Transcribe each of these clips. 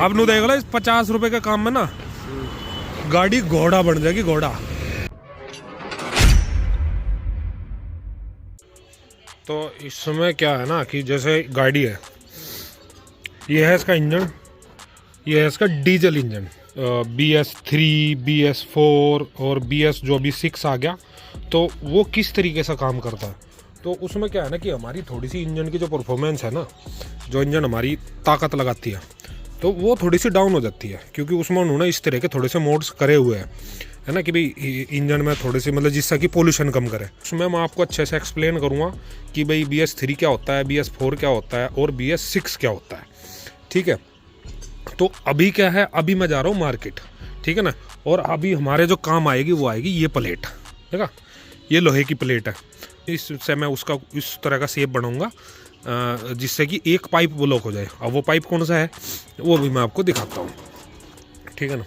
अब नु देख लो इस 50 रुपए के काम में ना गाड़ी घोड़ा बन जाएगी, घोड़ा। तो इसमें क्या है ना कि जैसे गाड़ी है, ये है इसका इंजन, ये है इसका डीजल इंजन BS3, BS4 और BS जो अभी 6 आ गया। तो वो किस तरीके से काम करता है, तो उसमें क्या है ना कि हमारी थोड़ी सी इंजन की जो परफॉर्मेंस है ना, जो इंजन हमारी ताकत लगाती है, तो वो थोड़ी सी डाउन हो जाती है, क्योंकि उसमें उन्होंने इस तरह के थोड़े से मोड्स करे हुए हैं, है ना, कि भाई इंजन में थोड़ी सी मतलब जिससे कि पोल्यूशन कम करे। उसमें मैं आपको अच्छे से एक्सप्लेन करूँगा कि भाई BS3 क्या होता है, BS4 क्या होता है और BS6 क्या होता है, ठीक है। तो अभी क्या है, अभी मैं जा रहा हूँ मार्केट, ठीक है ना, और अभी हमारे जो काम आएगी वो आएगी ये प्लेट, ठीक है, ये लोहे की प्लेट है। इससे मैं उसका इस तरह का शेप बनाऊंगा जिससे कि एक पाइप ब्लॉक हो जाए। अब वो पाइप कौन सा है वो भी मैं आपको दिखाता हूँ, ठीक है ना।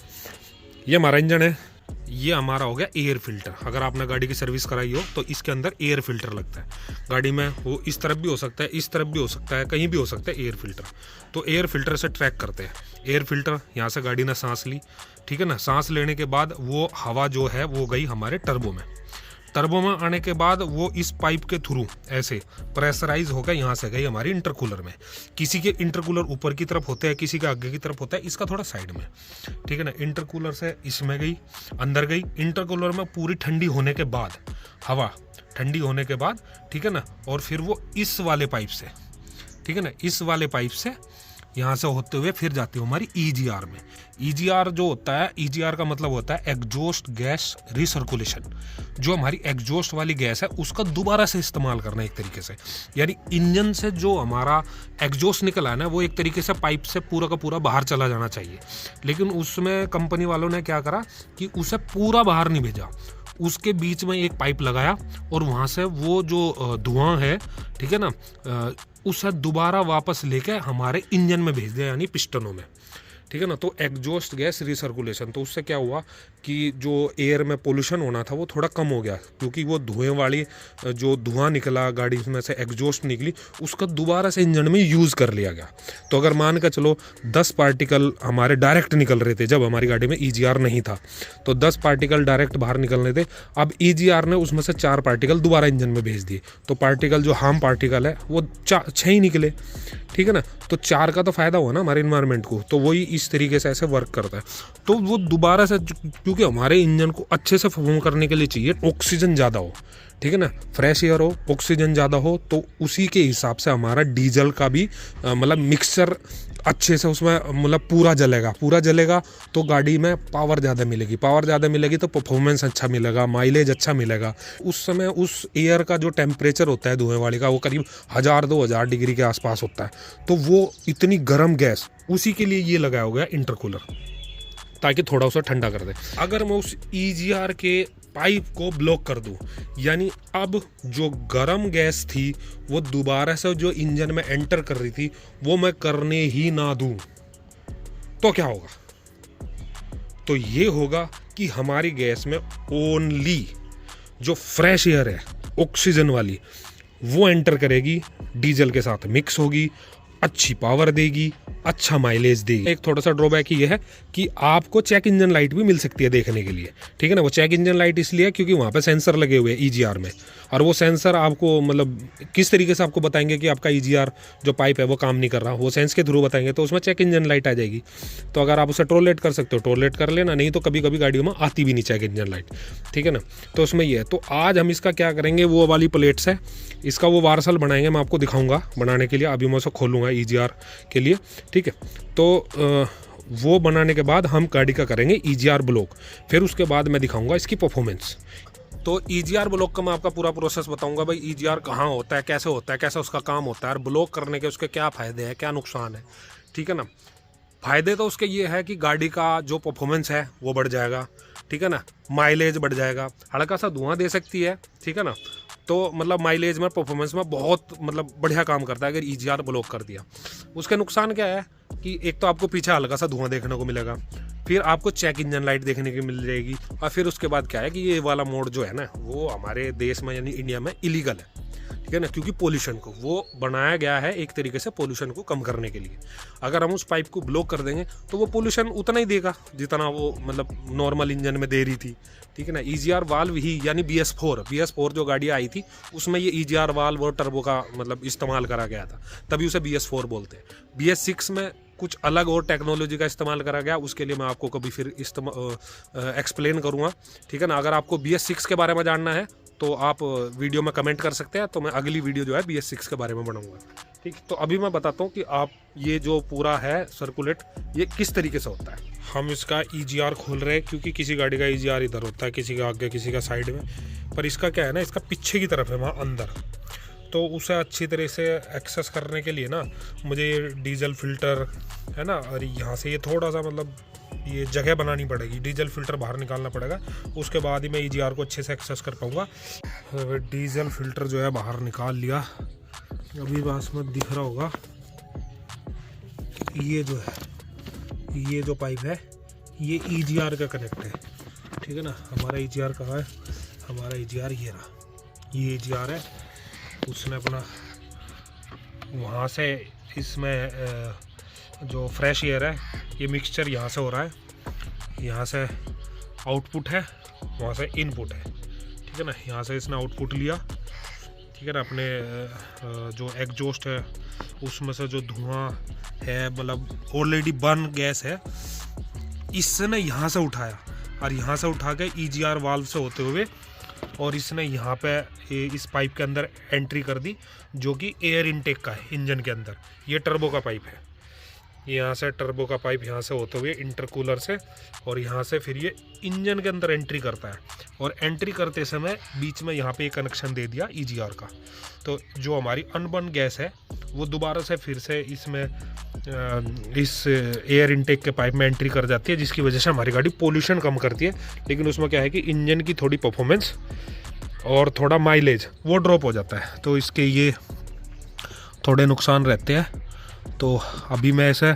ये हमारा इंजन है, ये हमारा हो गया एयर फिल्टर। अगर आपने गाड़ी की सर्विस कराई हो तो इसके अंदर एयर फिल्टर लगता है गाड़ी में, वो इस तरफ भी हो सकता है, इस तरफ भी हो सकता है, कहीं भी हो सकता है एयर फिल्टर। तो एयर फिल्टर से ट्रैक करते हैं एयर फिल्टर। यहाँ से गाड़ी ने सांस ली, ठीक है ना, सांस लेने के बाद वो हवा जो है वो गई हमारे टर्बो में। टर्बो में आने के बाद वो इस पाइप के थ्रू ऐसे प्रेशराइज होकर यहाँ से गई हमारी इंटरकूलर में। किसी के इंटरकूलर ऊपर की तरफ होते हैं, किसी के आगे की तरफ होता है, इसका थोड़ा साइड में, ठीक है ना। इंटरकूलर से इसमें गई, अंदर गई। इंटरकूलर में पूरी ठंडी होने के बाद, हवा ठंडी होने के बाद, ठीक है ना, और फिर वो इस वाले पाइप से, ठीक है ना, इस वाले पाइप से यहाँ से होते हुए फिर जाती है हमारी EGR में। EGR जो होता है, EGR का मतलब होता है एग्जॉस्ट गैस रिसर्कुलेशन। जो हमारी एग्जॉस्ट वाली गैस है उसका दोबारा से इस्तेमाल करना एक तरीके से, यानी इंजन से जो हमारा एग्जॉस्ट निकल आना है वो एक तरीके से पाइप से पूरा का पूरा बाहर चला जाना चाहिए। लेकिन उसमें कंपनी वालों ने क्या करा कि उसे पूरा बाहर नहीं भेजा, उसके बीच में एक पाइप लगाया और वहाँ से वो जो धुआं है, ठीक है ना, उसे दोबारा वापस लेके हमारे इंजन में भेज दिया, यानी पिस्टनों में, ठीक है ना। तो एग्जॉस्ट गैस रिसर्कुलेशन, तो उससे क्या हुआ कि जो एयर में पोल्यूशन होना था वो थोड़ा कम हो गया, क्योंकि वो धुएं वाली जो धुआं निकला गाड़ी में से, एग्जॉस्ट निकली, उसका दोबारा से इंजन में यूज़ कर लिया गया। तो अगर मान कर चलो 10 पार्टिकल हमारे डायरेक्ट निकल रहे थे जब हमारी गाड़ी में EGR नहीं था, तो 10 पार्टिकल डायरेक्ट बाहर निकल रहे थे। अब EGR ने उसमें से 4 पार्टिकल दोबारा इंजन में भेज दिए, तो पार्टिकल जो हार्म पार्टिकल है वो 6 ही निकले, ठीक है ना। तो 4 का तो फायदा हुआ ना हमारे इन्वायरमेंट को। तो वही इस तरीके से ऐसे वर्क करता है। तो वो दोबारा से, क्योंकि हमारे इंजन को अच्छे से परफॉर्म करने के लिए चाहिए ऑक्सीजन ज़्यादा हो, ठीक है ना, फ्रेश एयर हो, ऑक्सीजन ज़्यादा हो, तो उसी के हिसाब से हमारा डीजल का भी मतलब मिक्सचर अच्छे से उसमें मतलब पूरा जलेगा तो गाड़ी में पावर ज़्यादा मिलेगी। पावर ज़्यादा मिलेगी तो परफॉर्मेंस अच्छा मिलेगा, माइलेज अच्छा मिलेगा। उस समय उस एयर का जो टेम्परेचर होता है धुएं वाली का, वो करीब 1000-2000 डिग्री के आसपास होता है। तो वो इतनी गर्म गैस, उसी के लिए ये लगाया हो गया इंटरकूलर, ताकि थोड़ा उसे ठंडा कर दे। अगर मैं उस EGR के पाइप को ब्लॉक कर दूं, यानी अब जो गर्म गैस थी वो दोबारा से जो इंजन में एंटर कर रही थी वो मैं करने ही ना दूं, तो क्या होगा? तो ये होगा कि हमारी गैस में ओनली जो फ्रेश एयर है, ऑक्सीजन वाली, वो एंटर करेगी, डीजल के साथ मिक्स होगी, अच्छी पावर देगी, अच्छा माइलेज देगी। एक थोड़ा सा ड्रॉबैक ये है कि आपको चेक इंजन लाइट भी मिल सकती है देखने के लिए, ठीक है ना। वो चेक इंजन लाइट इसलिए है क्योंकि वहाँ पे सेंसर लगे हुए हैं EGR में, और वो सेंसर आपको मतलब किस तरीके से आपको बताएंगे कि आपका EGR जो पाइप है वो काम नहीं कर रहा, वो सेंस के थ्रू बताएंगे, तो उसमें चेक इंजन लाइट आ जाएगी। तो अगर आप उसे टोलरेट कर सकते हो टोलरेट कर लेना, नहीं तो कभी कभी गाड़ियों में आती भी नहीं चेक इंजन लाइट, ठीक है ना। तो उसमें ये है। तो आज हम इसका क्या करेंगे, वो वाली प्लेट्स है, इसका वो वार्सल बनाएंगे, मैं आपको दिखाऊंगा बनाने के लिए। अभी मैं उसे खोलूँगा EGR के लिए, ठीक है। तो वो बनाने के बाद हम गाड़ी का करेंगे EGR ब्लॉक, फिर उसके बाद मैं दिखाऊंगा इसकी परफॉर्मेंस। तो EGR ब्लॉक का मैं आपका पूरा प्रोसेस बताऊंगा, भाई EGR कहाँ होता है, कैसे होता है, कैसे उसका काम होता है, और ब्लॉक करने के उसके क्या फ़ायदे हैं, क्या नुकसान है, ठीक है ना। फ़ायदे तो उसके ये है कि गाड़ी का जो परफॉर्मेंस है वो बढ़ जाएगा, ठीक है ना, माइलेज बढ़ जाएगा, हल्का सा धुआं दे सकती है, ठीक है ना। तो मतलब माइलेज में, परफॉर्मेंस में बहुत मतलब बढ़िया काम करता है अगर EGR ब्लॉक कर दिया। उसके नुकसान क्या है कि एक तो आपको पीछे हल्का सा धुआं देखने को मिलेगा, फिर आपको चेक इंजन लाइट देखने की मिल जाएगी, और फिर उसके बाद क्या है कि ये वाला मोड जो है ना वो हमारे देश में यानी इंडिया में इलीगल है, ठीक है ना, क्योंकि पोल्यूशन को वो बनाया गया है एक तरीके से पोल्यूशन को कम करने के लिए। अगर हम उस पाइप को ब्लॉक कर देंगे तो वो पोल्यूशन उतना ही देगा जितना वो मतलब नॉर्मल इंजन में दे रही थी, ठीक है ना। EGR वाल्व ही यानी BS4 जो गाड़ियाँ आई थी उसमें ये EGR वाल्व और टर्बो का मतलब इस्तेमाल करा गया था, तभी उसे BS4 बोलते हैं। BS6 में कुछ अलग और टेक्नोलॉजी का इस्तेमाल करा गया, उसके लिए मैं आपको कभी फिर एक्सप्लेन करूँगा, ठीक है ना। अगर आपको BS6 के बारे में जानना है तो आप वीडियो में कमेंट कर सकते हैं, तो मैं अगली वीडियो जो है BS6 के बारे में बनाऊंगा, ठीक। तो अभी मैं बताता हूँ कि आप ये जो पूरा है सर्कुलेट ये किस तरीके से होता है। हम इसका EGR खोल रहे हैं क्योंकि किसी गाड़ी का EGR इधर होता है, किसी का आगे, किसी का साइड में, पर इसका क्या है ना, इसका पीछे की तरफ है वहाँ अंदर। तो उसे अच्छी तरह से एक्सेस करने के लिए ना मुझे ये डीजल फिल्टर है ना, और यहाँ से ये थोड़ा सा मतलब ये जगह बनानी पड़ेगी, डीजल फिल्टर बाहर निकालना पड़ेगा, उसके बाद ही मैं EGR को अच्छे से एक्सेस कर पाऊँगा। डीजल फिल्टर जो है बाहर निकाल लिया, अभी पास में दिख रहा होगा ये जो है, ये जो पाइप है ये EGR का कनेक्ट है, ठीक है ना। हमारा EGR कहाँ है, हमारा EGR ये रहा, ये EGR है। उसने अपना वहाँ से इसमें जो फ्रेश एयर है ये मिक्सचर यहाँ से हो रहा है, यहाँ से आउटपुट है, वहाँ से इनपुट है, ठीक है ना। यहाँ से इसने आउटपुट लिया, ठीक है ना। अपने जो एग्जॉस्ट है उसमें से जो धुआं है मतलब ऑलरेडी बर्न गैस है, इसने यहाँ से उठाया और यहाँ से उठा के EGR वाल्व से होते हुए और इसने यहाँ पे इस पाइप के अंदर एंट्री कर दी, जो कि एयर इनटेक का है इंजन के अंदर। ये टर्बो का पाइप है, यहाँ से टर्बो का पाइप यहाँ से होते हुए इंटरकूलर से और यहाँ से फिर ये इंजन के अंदर एंट्री करता है। और एंट्री करते समय बीच में यहाँ पे एक कनेक्शन दे दिया EGR का, तो जो हमारी अनबर्न गैस है वो दोबारा से फिर से इसमें इस एयर इनटेक के पाइप में एंट्री कर जाती है, जिसकी वजह से हमारी गाड़ी पोल्यूशन कम करती है। लेकिन उसमें क्या है कि इंजन की थोड़ी परफॉर्मेंस और थोड़ा माइलेज वो ड्रॉप हो जाता है, तो इसके ये थोड़े नुकसान रहते हैं। तो अभी मैं ऐसे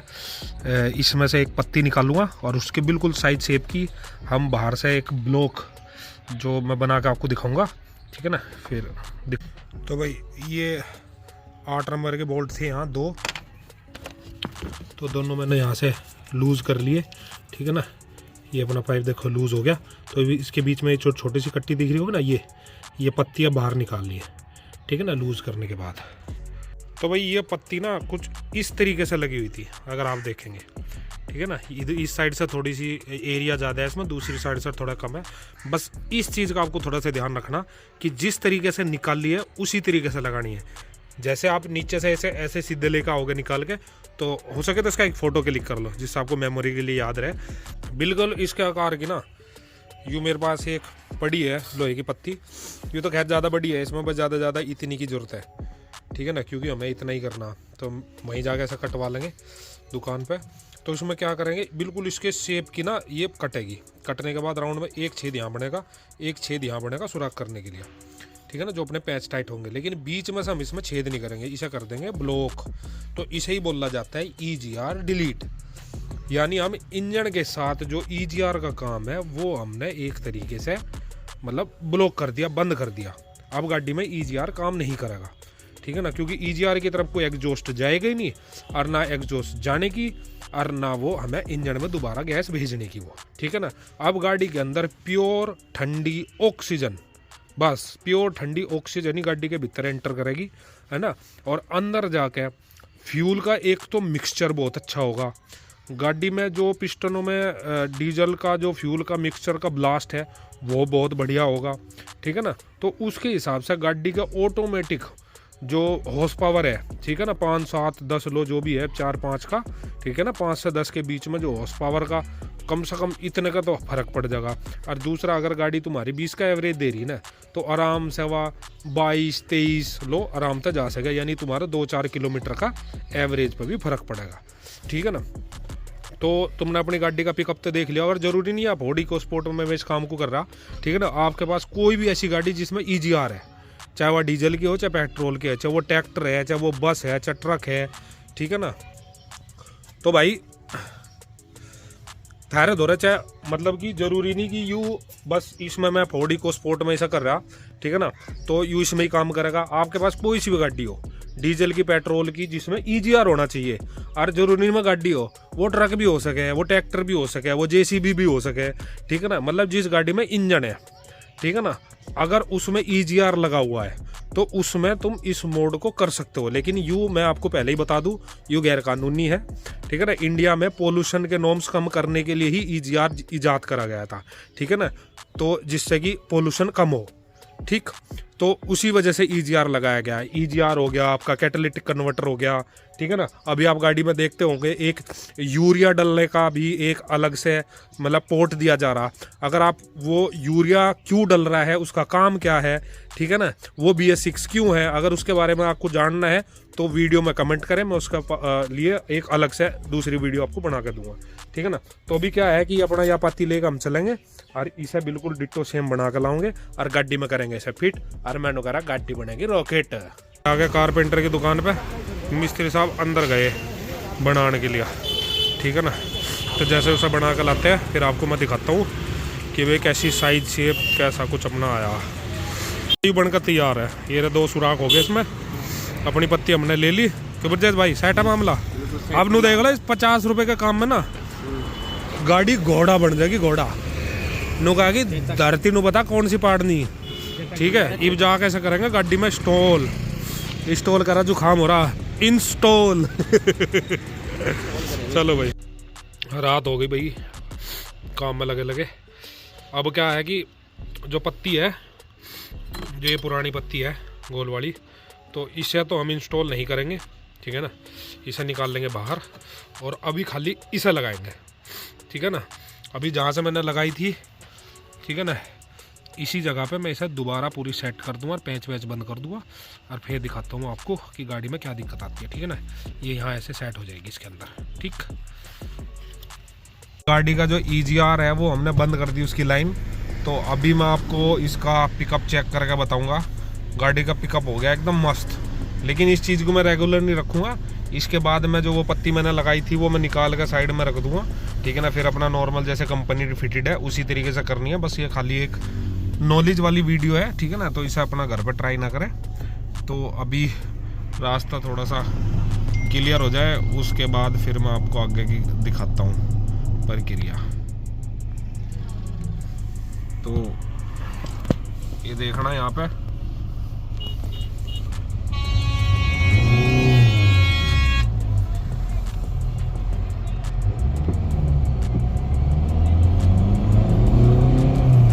इसमें से एक पत्ती निकालूंगा और उसके बिल्कुल साइड शेप की हम बाहर से एक ब्लॉक जो मैं बना के आपको दिखाऊंगा, ठीक है ना। फिर तो भाई ये 8 नंबर के बोल्ट थे यहाँ 2, तो दोनों मैंने यहाँ से लूज़ कर लिए, ठीक है ना। ये अपना पाइप देखो लूज़ हो गया, तो इसके बीच में जो छोटी सी कट्टी दिख रही होगी ना, ये पत्तियाँ बाहर निकाल ली है, ठीक है ना, लूज़ करने के बाद। तो भाई ये पत्ती ना कुछ इस तरीके से लगी हुई थी, अगर आप देखेंगे, ठीक है ना। इस साइड से थोड़ी सी एरिया ज़्यादा है इसमें, दूसरी साइड से थोड़ा कम है। बस इस चीज़ का आपको थोड़ा सा ध्यान रखना कि जिस तरीके से निकाल ली है उसी तरीके से लगानी है। जैसे आप नीचे से ऐसे सीधे लेकर आओगे निकाल के, तो हो सके तो इसका एक फ़ोटो क्लिक कर लो जिससे आपको मेमोरी के लिए याद रहे। बिल्कुल इसके आकार की ना यूँ मेरे पास एक पड़ी है लोहे की पत्ती, यूँ तो खैर ज़्यादा बड़ी है, इसमें बस ज़्यादा इतनी की ज़रूरत है, ठीक है ना, क्योंकि हमें इतना ही करना, तो वहीं जाके ऐसा कटवा लेंगे दुकान पे। तो इसमें क्या करेंगे, बिल्कुल इसके शेप की ना ये कटेगी, कटने के बाद राउंड में एक छेद यहाँ बनेगा, एक छेद यहाँ बनेगा सुराख करने के लिए, ठीक है ना, जो अपने पैच टाइट होंगे। लेकिन बीच में से हम इसमें छेद नहीं करेंगे, इसे कर देंगे ब्लॉक। तो इसे ही बोला जाता है EGR डिलीट, यानी हम इंजन के साथ जो EGR का काम है वो हमने एक तरीके से मतलब ब्लॉक कर दिया, बंद कर दिया। अब गाड़ी में EGR काम नहीं करेगा, ठीक है ना, क्योंकि EGR की तरफ कोई एग्जॉस्ट जाएगा ही नहीं, और ना एग्जॉस्ट जाने की, और ना वो हमें इंजन में दोबारा गैस भेजने की वो, ठीक है ना। अब गाड़ी के अंदर प्योर ठंडी ऑक्सीजन, बस प्योर ठंडी ऑक्सीजन ही गाड़ी के भीतर एंटर करेगी, है ना। और अंदर जाके फ्यूल का एक तो मिक्सचर बहुत अच्छा होगा, गाड़ी में जो पिस्टनों में डीजल का जो फ्यूल का मिक्सचर का ब्लास्ट है वो बहुत बढ़िया होगा, ठीक है ना। तो उसके हिसाब से गाड़ी का ऑटोमेटिक जो हॉर्स पावर है, ठीक है ना, 5, 7, 10 लो जो भी है, 4, 5 का, ठीक है ना, 5 से 10 के बीच में जो हॉर्स पावर का कम से कम इतने का तो फर्क पड़ जाएगा। और दूसरा, अगर गाड़ी तुम्हारी 20 का एवरेज दे रही ना, तो आराम से वह 22-23 लो आराम से जा सकेगा, यानी तुम्हारा 2-4 किलोमीटर का एवरेज पर भी फर्क पड़ेगा, ठीक है ना। तो तुमने अपनी गाड़ी का पिकअप तो देख लिया, और ज़रूरी नहीं है आप होडी को स्पोर्ट में इस काम को कर रहा, ठीक है ना। आपके पास कोई भी ऐसी गाड़ी जिसमें EGR है, चाहे वह डीजल की हो, चाहे पेट्रोल की है, चाहे वो ट्रैक्टर है, चाहे वो बस है, चाहे ट्रक है, ठीक है ना। तो भाई थायराइड हो रहा, चाहे मतलब कि ज़रूरी नहीं कि यूँ बस इसमें मैं फोर्डी को स्पोर्ट में ऐसा कर रहा, ठीक है ना। तो यू इसमें ही काम करेगा। आपके पास कोई सी भी गाड़ी हो, डीजल की, पेट्रोल की, जिसमें EGR होना चाहिए। और जरूरी में गाड़ी हो, वो ट्रक भी हो सके, वो ट्रैक्टर भी हो सके, वो JCB भी हो सके, ठीक है ना। मतलब जिस गाड़ी में इंजन है, ठीक है ना, अगर उसमें EGR लगा हुआ है तो उसमें तुम इस मोड को कर सकते हो। लेकिन यू मैं आपको पहले ही बता दूं, यू गैर कानूनी है, ठीक है ना। इंडिया में पोल्यूशन के नॉर्म्स कम करने के लिए ही EGR इजाद करा गया था, ठीक है ना। तो जिससे कि पोल्यूशन कम हो, ठीक। तो उसी वजह से EGR लगाया गया है। EGR हो गया आपका, कैटालिटिक कन्वर्टर हो गया, ठीक है ना। अभी आप गाड़ी में देखते होंगे एक यूरिया डलने का भी एक अलग से मतलब पोर्ट दिया जा रहा। अगर आप वो यूरिया क्यों डल रहा है, उसका काम क्या है, ठीक है ना, वो BS6 क्यों है, अगर उसके बारे में आपको जानना है तो वीडियो में कमेंट करें, मैं उसका लिए एक अलग से दूसरी वीडियो आपको बना के दूंगा, ठीक है ना। तो अभी क्या है कि अपना यहाँ पाती लेकर हम चलेंगे और इसे बिल्कुल डिट्टो सेम बना के लाऊंगे और गाड़ी में करेंगे इसे फिट, और मैंने कहा गाड़ी बनेगी रॉकेट। आगे कारपेंटर की दुकान पे मिस्त्री साहब अंदर गए बनाने के लिए, ठीक है ना। तो जैसे उसे बना कर लाते हैं फिर आपको मैं दिखाता हूँ कि भाई कैसी साइज शेप कैसा कुछ अपना आया। ये बनकर तैयार है। ये 2 सुराख हो गए इसमें। अपनी पत्ती हमने ले ली कि ब्रजेश भाई सेट है मामला। अब नू देख लो इस 50 रुपए के काम में ना गाड़ी घोड़ा बन जाएगी, घोड़ा। नू कहा कि धरती नू पता कौन सी पाड़नी, ठीक है। इब जा कैसे करेंगे गाड़ी में इंस्टॉल करा, जुकाम हो रहा, इंस्टॉल। चलो भाई, रात हो गई भाई, काम में लगे। अब क्या है कि जो पत्ती है, जो ये पुरानी पत्ती है गोल वाली, तो इसे तो हम इंस्टॉल नहीं करेंगे, ठीक है ना। इसे निकाल लेंगे बाहर और अभी खाली इसे लगाएंगे, ठीक है ना। अभी जहाँ से मैंने लगाई थी, ठीक है ना, इसी जगह पे मैं इसे दोबारा पूरी सेट कर दूंगा और पैच वैच बंद कर दूंगा और फिर दिखाता हूँ आपको कि गाड़ी में क्या दिक्कत आती है, ठीक है ना। ये यहाँ ऐसे सेट हो जाएगी इसके अंदर, ठीक। गाड़ी का जो EGR है वो हमने बंद कर दी उसकी लाइन। तो अभी मैं आपको इसका पिकअप चेक करके बताऊंगा। गाड़ी का पिकअप हो गया एकदम मस्त, लेकिन इस चीज़ को मैं रेगुलर नहीं रखूँगा। इसके बाद मैं जो वो पत्ती मैंने लगाई थी वो मैं निकाल कर साइड में रख दूँगा, ठीक है ना। फिर अपना नॉर्मल जैसे कंपनी फिटेड है उसी तरीके से करनी है। बस ये खाली एक नॉलेज वाली वीडियो है, ठीक है ना। तो इसे अपना घर पर ट्राई ना करें। तो अभी रास्ता थोड़ा सा क्लियर हो जाए, उसके बाद फिर मैं आपको आगे की दिखाता हूँ प्रक्रिया। तो ये देखना यहाँ पे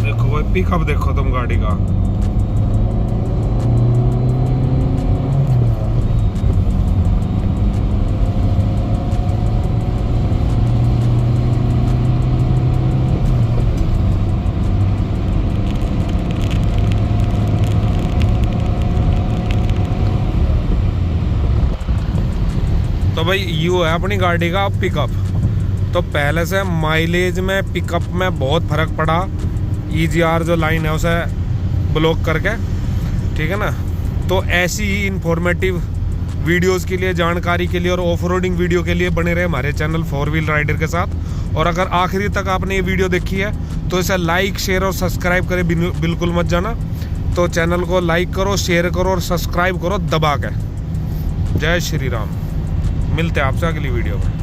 देखो भाई, पिकअप देखो तुम गाड़ी का। तो भाई यू है अपनी गाड़ी का पिकअप। तो पहले से माइलेज में, पिकअप में बहुत फ़र्क पड़ा। EGR जो लाइन है उसे ब्लॉक करके, ठीक है ना। तो ऐसी ही इंफॉर्मेटिव वीडियोस के लिए, जानकारी के लिए और ऑफ रोडिंग वीडियो के लिए बने रहे हमारे चैनल 4 व्हील राइडर के साथ। और अगर आखिरी तक आपने ये वीडियो देखी है तो इसे लाइक, शेयर और सब्सक्राइब करें बिल्कुल मत जाना। तो चैनल को लाइक करो, शेयर करो और सब्सक्राइब करो दबा के। जय श्री राम। मिलते हैं आपसे अगली वीडियो में।